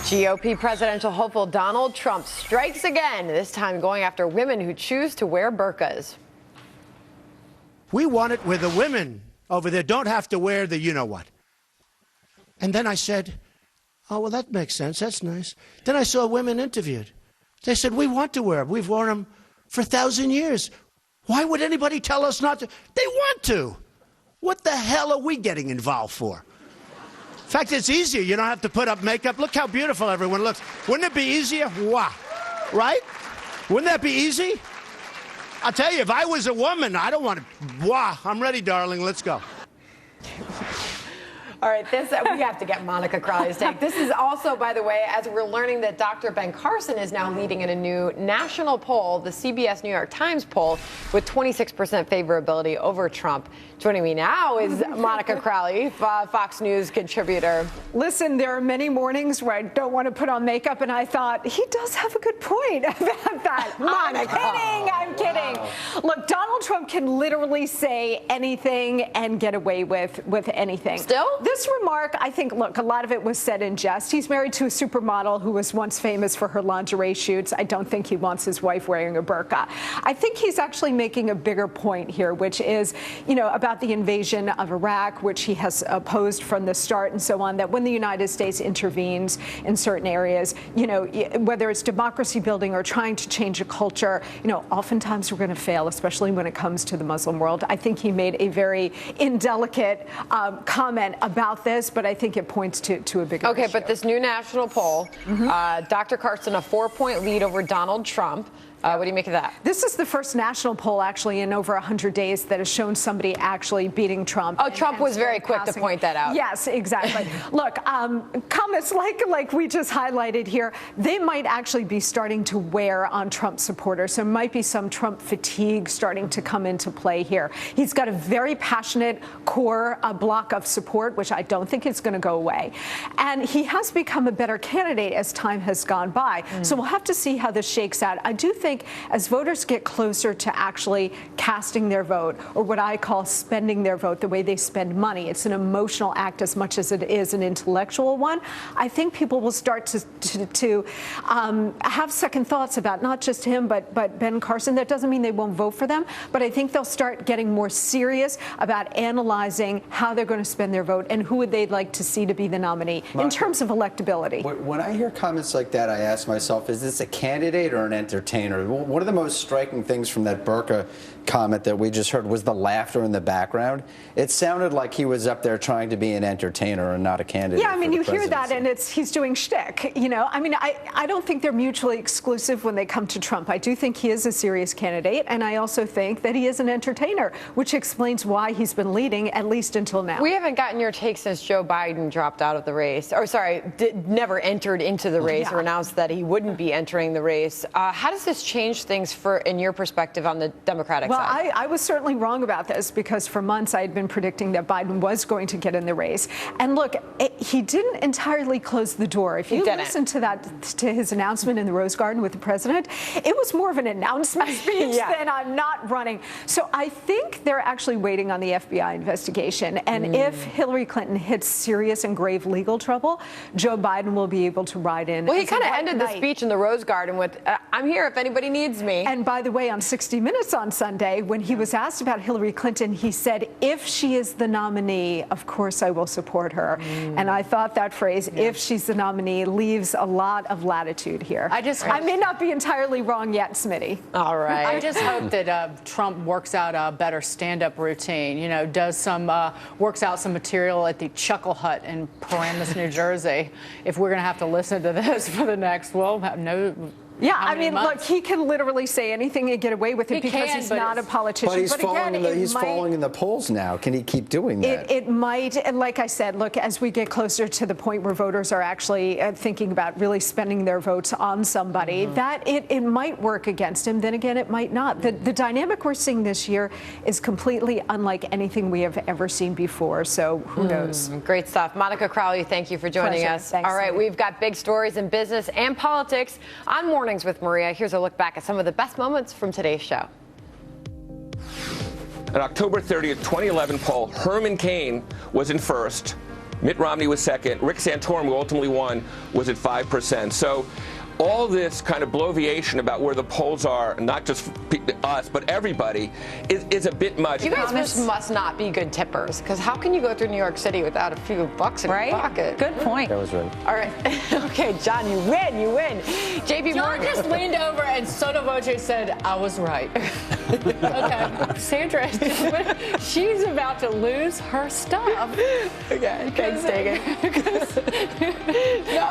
GOP presidential hopeful Donald Trump strikes again, this time going after women who choose to wear burqas. We want it where the women over there don't have to wear the you-know-what. And then I said, oh, well, that makes sense. That's nice. Then I saw women interviewed. They said, we want to wear them. We've worn them for 1,000 years. Why would anybody tell us not to? They want to. What the hell are we getting involved for? In fact, it's easier. You don't have to put up makeup. Look how beautiful everyone looks. Wouldn't it be easier? Wah. Right? Wouldn't that be easy? I'll tell you, if I was a woman, I don't want to. Wah. I'm ready, darling. Let's go. All right, we have to get Monica Crowley's take. This is also, by the way, as we're learning that Dr. Ben Carson is now leading in a new national poll, the CBS New York Times poll, with 26% favorability over Trump. Joining me now is Monica Crowley, Fox News contributor. Listen, there are many mornings where I don't want to put on makeup, and I thought, he does have a good point about that. Monica. I'm kidding. Wow. Look, Donald Trump can literally say anything and get away with anything. Still? This remark, I think, look, a lot of it was said in jest. He's married to a supermodel who was once famous for her lingerie shoots. I don't think he wants his wife wearing a burqa. I think he's actually making a bigger point here, which is, about the invasion of Iraq, which he has opposed from the start and so on, that when the United States intervenes in certain areas, whether it's democracy building or trying to change a culture, oftentimes we're going to fail, especially when it comes to the Muslim world. I think he made a very indelicate comment about this, but I think it points to a bigger issue. But this new national poll, Dr. Carson, a 4-point lead over Donald Trump. What do you make of that? This is the first national poll, actually, in over 100 days that has shown somebody actually beating Trump. Oh, Trump was very quick to point that out. Yes, exactly. Look, comments like we just highlighted here, they might actually be starting to wear on Trump supporters. There might be some Trump fatigue starting to come into play here. He's got a very passionate core block of support, which I don't think is going to go away. And he has become a better candidate as time has gone by. So we'll have to see how this shakes out. I do think as voters get closer to actually casting their vote, or what I call spending their vote, the way they spend money, it's an emotional act as much as it is an intellectual one. I think people will start to have second thoughts about not just him, but Ben Carson. That doesn't mean they won't vote for them, but I think they'll start getting more serious about analyzing how they're going to spend their vote and who would they like to see to be the nominee in terms of electability. When I hear comments like that, I ask myself, is this a candidate or an entertainer? One of the most striking things from that burqa comment that we just heard was the laughter in the background. It sounded like he was up there trying to be an entertainer and not a candidate. Yeah, I mean, you hear that and he's doing shtick, I mean, I don't think they're mutually exclusive when they come to Trump. I do think he is a serious candidate, and I also think that he is an entertainer, which explains why he's been leading, at least until now. We haven't gotten your take since Joe Biden dropped out of the race, or never entered into the race or announced that he wouldn't be entering the race. How does this change things in your perspective on the Democratic side? Well, I was certainly wrong about this because for months I had been predicting that Biden was going to get in the race. And look, he didn't entirely close the door. If you listen to his announcement in the Rose Garden with the president, it was more of an announcement speech than I'm not running. So I think they're actually waiting on the FBI investigation. And if Hillary Clinton hits serious and grave legal trouble, Joe Biden will be able to ride in. Well, he kind of ended the speech in the Rose Garden with, I'm here if anybody needs me. And by the way, on 60 Minutes on Sunday, when he was asked about Hillary Clinton, he said, if she is the nominee, of course I will support her. And I thought that phrase, if she's the nominee, leaves a lot of latitude here. I may not be entirely wrong yet, Smitty. All right. I just hope that Trump works out a better stand-up routine, works out some material at the Chuckle Hut in Paramus, New Jersey. If we're going to have to listen to this for the next, Yeah, I mean, look, he can literally say anything and get away with it because he's not a politician. But he's falling in the polls now. Can he keep doing that? It might. And like I said, look, as we get closer to the point where voters are actually thinking about really spending their votes on somebody, that it might work against him. Then again, it might not. The dynamic we're seeing this year is completely unlike anything we have ever seen before. So who knows? Great stuff. Monica Crowley, thank you for joining us. Thanks, all right, we've got big stories in business and politics on Mornings with Maria. Here's a look back at some of the best moments from today's show. An October 30th, 2011 poll, Herman Cain was in first. Mitt Romney was second. Rick Santorum, who ultimately won, was at 5%. So all this kind of bloviation about where the polls are, not just us, but everybody, is a bit much. You guys must not be good tippers, because how can you go through New York City without a few bucks in your pocket? Good point. That was right. All right. Okay, John, you win. You win. JP John Morgan. just leaned over and Soto Voce said, I was right. Okay. Sandra, she's about to lose her stuff. Okay, thanks, Dagan. No,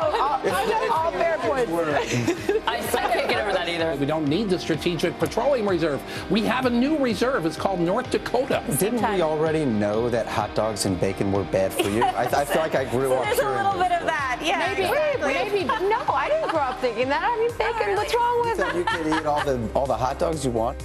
all fair points. I can't get over that either. We don't need the Strategic Petroleum Reserve. We have a new reserve. It's called North Dakota. Didn't we already know that hot dogs and bacon were bad for you? I feel like I grew up There's a hearing little this. bit of that. Yeah. Maybe. No, I didn't grow up thinking that. I mean, bacon, what's wrong with So you can eat all the hot dogs you want?